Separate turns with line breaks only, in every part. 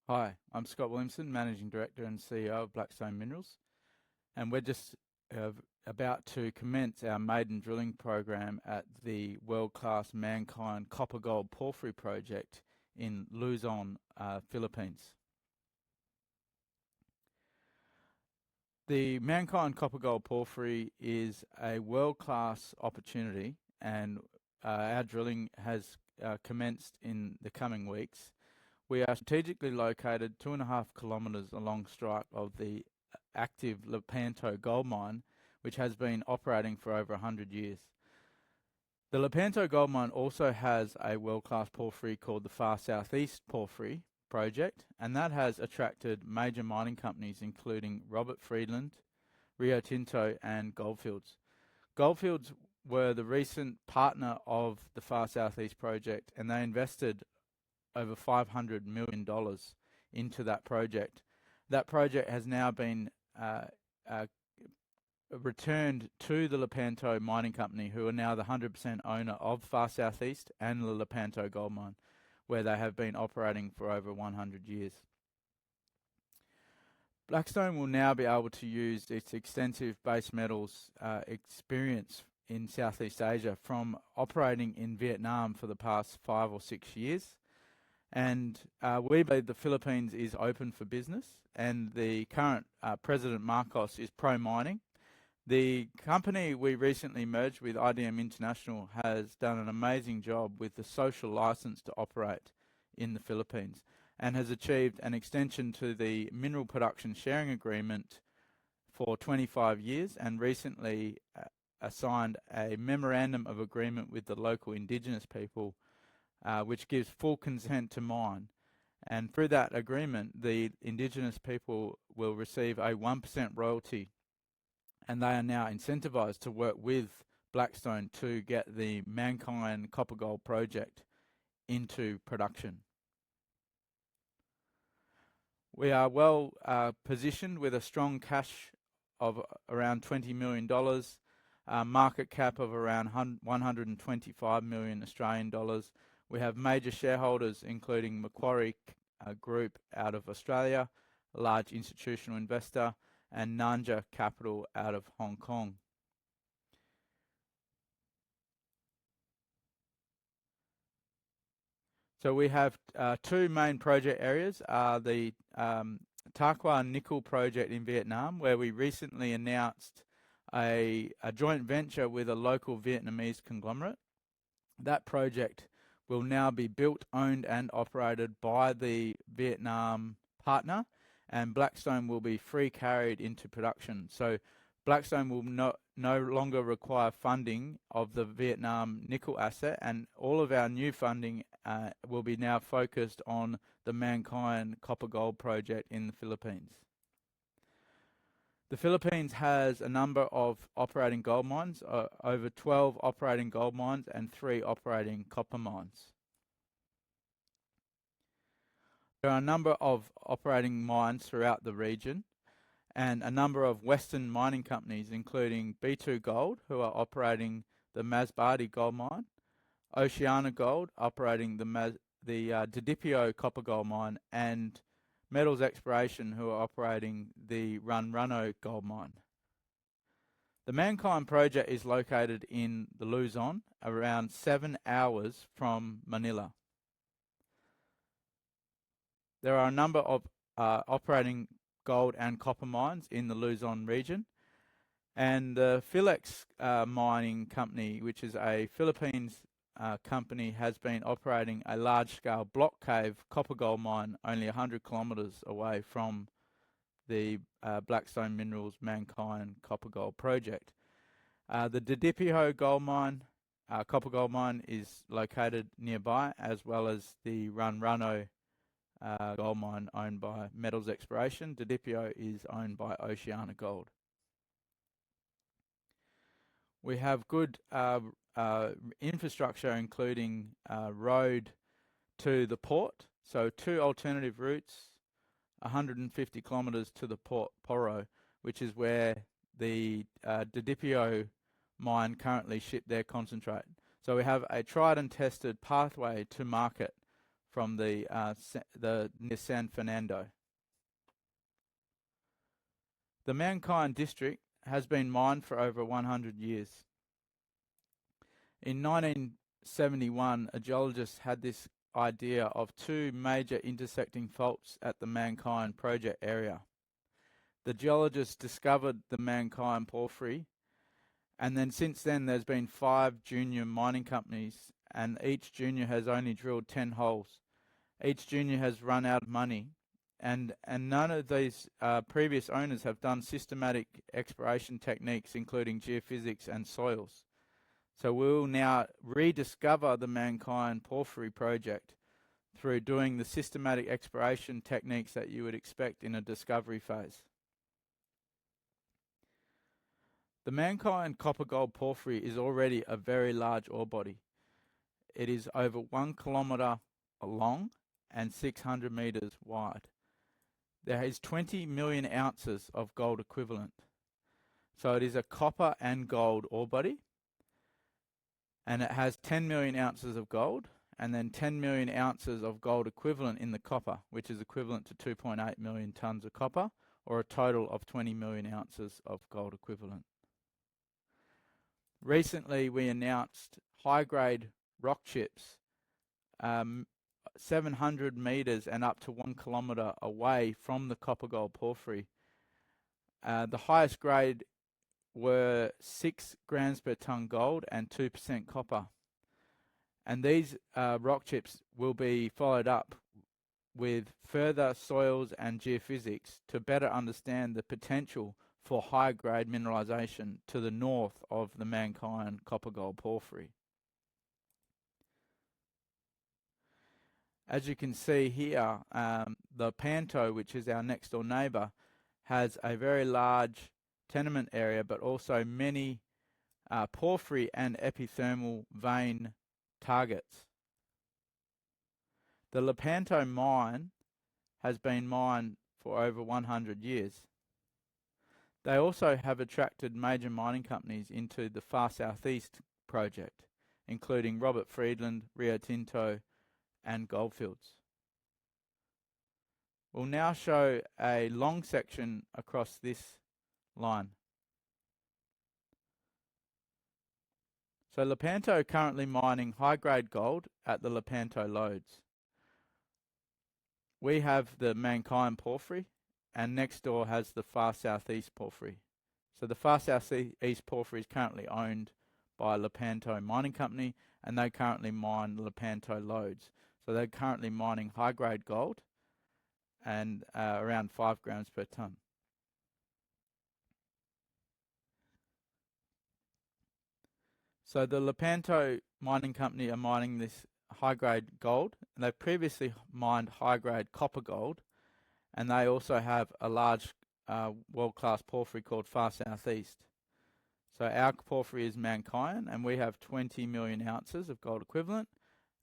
Hi, I'm Scott Williamson, Managing Director and CEO of Blackstone Minerals, and we're just uh, about to commence our maiden drilling program at the world-class Mankind copper-gold porphyry project in Luzon, Philippines. The Mankind copper-gold porphyry is a world-class opportunity, and our drilling has commenced in the coming weeks. We are strategically located 2.5 kilometres along strike of the active Lepanto gold mine, which has been operating for over 100 years. The Lepanto gold mine also has a world-class porphyry called the Far Southeast Porphyry project, and that has attracted major mining companies including Robert Friedland, Rio Tinto and Goldfields. Goldfields were the recent partner of the Far Southeast project, and they invested over $500 million into that project. That project has now been returned to the Lepanto Mining Company, who are now the 100% owner of Far Southeast and the Lepanto Gold Mine, where they have been operating for over 100 years. Blackstone will now be able to use its extensive base metals experience in Southeast Asia from operating in Vietnam for the past 5 or 6 years. And we believe the Philippines is open for business, and the current President Marcos is pro-mining. The company we recently merged with, IDM International, has done an amazing job with the social license to operate in the Philippines and has achieved an extension to the mineral production sharing agreement for 25 years and recently signed a memorandum of agreement with the local indigenous people, which gives full consent to mine. And through that agreement, the indigenous people will receive a 1% royalty, and they are now incentivized to work with Blackstone to get the Mankind copper gold project into production. We are well positioned with a strong cash of around $20 million, market cap of around 125 million Australian dollars. We have major shareholders including Macquarie Group out of Australia, a large institutional investor, and Nanja Capital out of Hong Kong. So we have two main project areas, the Tarkwa Nickel project in Vietnam, where we recently announced a joint venture with a local Vietnamese conglomerate. That project will now be built, owned and operated by the Vietnam partner, and Blackstone will be free carried into production. So Blackstone will no longer require funding of the Vietnam nickel asset, and all of our new funding will be now focused on the Mankind copper gold project in the Philippines. The Philippines has a number of operating gold mines, over 12 operating gold mines and 3 operating copper mines. There are a number of operating mines throughout the region, and a number of Western mining companies, including B2 Gold, who are operating the Masbate gold mine, Oceana Gold, operating the Didipio copper gold mine, and Metals Exploration, who are operating the Runruno gold mine. The Mankind project is located in the Luzon, around 7 hours from Manila. There are a number of operating gold and copper mines in the Luzon region, and the Philex Mining Company, which is a Philippines company, has been operating a large-scale block cave copper gold mine only 100 kilometres away from the Blackstone Minerals Mankind copper gold project. The Didipio gold mine, copper gold mine, is located nearby, as well as the Runruno gold mine owned by Metals Exploration. Didipio is owned by Oceana Gold. We have good infrastructure, including road to the port, so 2 alternative routes, 150 kilometres to the port Poro, which is where the Didipio mine currently ship their concentrate. So we have a tried and tested pathway to market from the near San Fernando. The Mankind district has been mined for over 100 years. In 1971, a geologist had this idea of two major intersecting faults at the Mankind project area. The geologist discovered the Mankind porphyry, and then since then there's been 5 junior mining companies, and each junior has only drilled 10 holes. Each junior has run out of money, and none of these previous owners have done systematic exploration techniques, including geophysics and soils. So we'll now rediscover the Mankind porphyry project through doing the systematic exploration techniques that you would expect in a discovery phase. The Mankind copper-gold porphyry is already a very large ore body. It is over 1 kilometre long and 600 metres wide. There is 20 million ounces of gold equivalent. So it is a copper and gold ore body, and it has 10 million ounces of gold and then 10 million ounces of gold equivalent in the copper, which is equivalent to 2.8 million tonnes of copper, or a total of 20 million ounces of gold equivalent. Recently, we announced high-grade rock chips 700 metres and up to 1 kilometre away from the copper-gold porphyry. The highest grade were 6 grams per tonne gold and 2% copper. And these rock chips will be followed up with further soils and geophysics to better understand the potential for high-grade mineralisation to the north of the Mankind copper-gold porphyry. As you can see here, the Panto, which is our next door neighbour, has a very large tenement area, but also many porphyry and epithermal vein targets. The Lepanto mine has been mined for over 100 years. They also have attracted major mining companies into the Far Southeast project, including Robert Friedland, Rio Tinto, and Goldfields. We'll now show a long section across this line. So Lepanto currently mining high-grade gold at the Lepanto lodes. We have the Mankind porphyry, and next door has the Far Southeast porphyry. So the Far Southeast porphyry is currently owned by Lepanto Mining Company, and they currently mine Lepanto lodes. So they're currently mining high-grade gold and around 5 grams per tonne. So the Lepanto Mining Company are mining this high-grade gold, and they've previously mined high-grade copper gold, and they also have a large world-class porphyry called Far Southeast. So our porphyry is Mankind, and we have 20 million ounces of gold equivalent,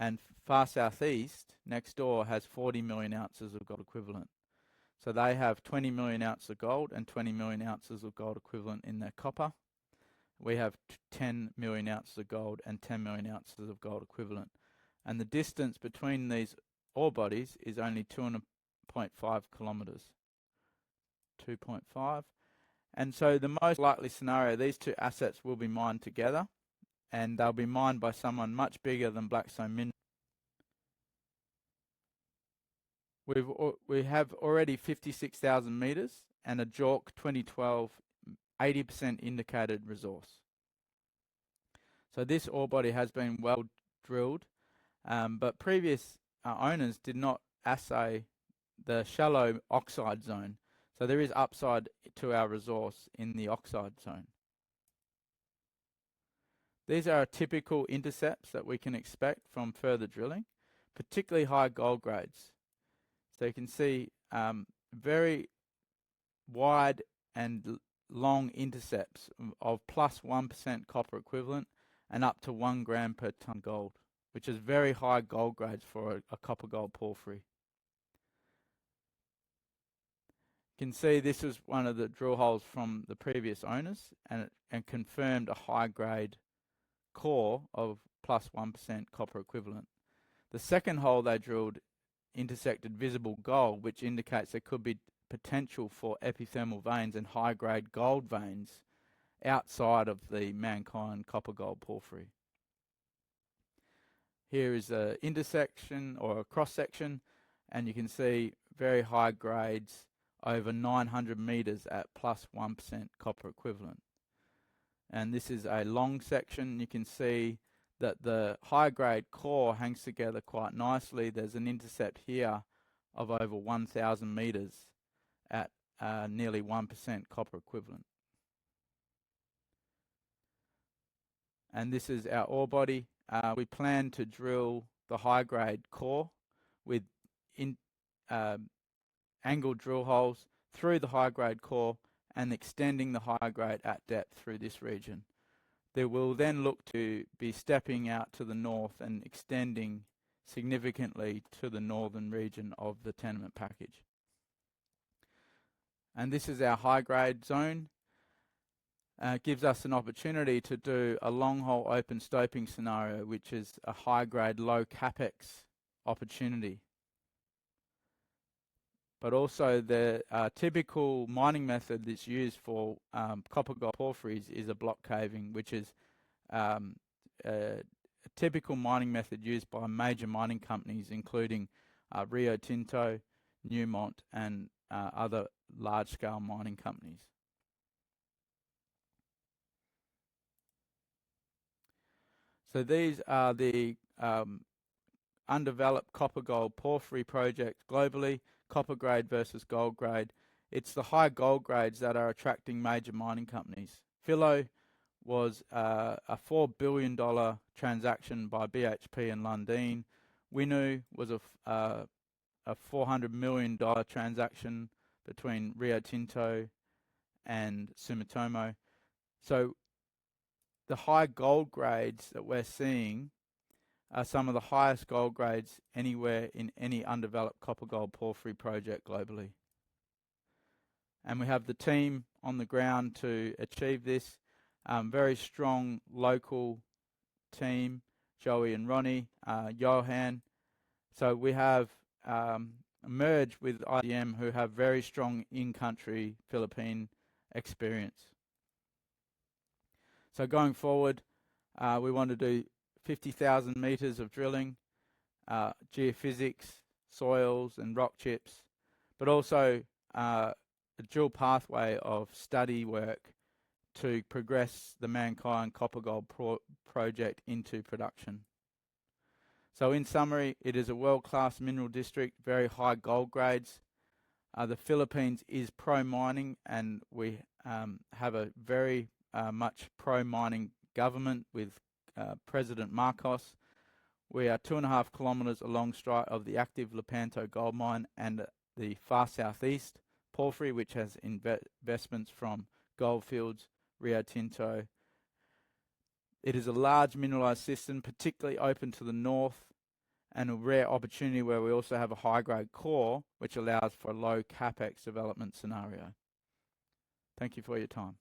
and Far Southeast next door has 40 million ounces of gold equivalent. So they have 20 million ounces of gold and 20 million ounces of gold equivalent in their copper. We have 10 million ounces of gold and 10 million ounces of gold equivalent. And the distance between these ore bodies is only 2.5 kilometres. 2.5. And so the most likely scenario, these two assets will be mined together, and they'll be mined by someone much bigger than Blackstone Minerals. We have already 56,000 metres and a JORC 2012 80% indicated resource. So this ore body has been well drilled, but previous owners did not assay the shallow oxide zone. So there is upside to our resource in the oxide zone. These are typical intercepts that we can expect from further drilling, particularly high gold grades. So you can see very wide and long intercepts of plus 1% copper equivalent and up to 1 gram per tonne gold, which is very high gold grades for a copper gold porphyry. You can see this was one of the drill holes from the previous owners, and confirmed a high grade core of plus 1% copper equivalent. The second hole they drilled intersected visible gold, which indicates there could be potential for epithermal veins and high-grade gold veins outside of the Mankind copper-gold porphyry. Here is an intersection or a cross-section, and you can see very high grades over 900 meters at plus 1% copper equivalent. And this is a long section. You can see that the high-grade core hangs together quite nicely. There's an intercept here of over 1,000 meters at nearly 1% copper equivalent. And this is our ore body. We plan to drill the high-grade core with angled drill holes through the high-grade core and extending the high-grade at depth through this region. They will then look to be stepping out to the north and extending significantly to the northern region of the tenement package. And this is our high-grade zone. Gives us an opportunity to do a long hole open stoping scenario, which is a high-grade, low capex opportunity. But also the typical mining method that's used for copper gold porphyries is a block caving, which is a typical mining method used by major mining companies, including Rio Tinto, Newmont, and other large-scale mining companies. So these are the undeveloped copper-gold porphyry projects globally, copper grade versus gold grade. It's the high gold grades that are attracting major mining companies. Philo was a $4 billion transaction by BHP and Lundin. Winu was a $400 million transaction between Rio Tinto and Sumitomo. So the high gold grades that we're seeing are some of the highest gold grades anywhere in any undeveloped copper gold porphyry project globally. And we have the team on the ground to achieve this. Very strong local team, Joey and Ronnie, Johan. So we have merged with IDM, who have very strong in-country Philippine experience. So going forward, we want to do 50,000 meters of drilling, geophysics, soils and rock chips, but also a dual pathway of study work to progress the Mankind copper gold project into production. So in summary, it is a world-class mineral district, very high gold grades. The Philippines is pro-mining, and we have a very much pro-mining government with President Marcos. We are 2.5 kilometres along strike of the active Lepanto gold mine and the far southeast porphyry, which has investments from Goldfields, Rio Tinto. It is a large mineralised system, particularly open to the north, and a rare opportunity where we also have a high-grade core, which allows for a low capex development scenario. Thank you for your time.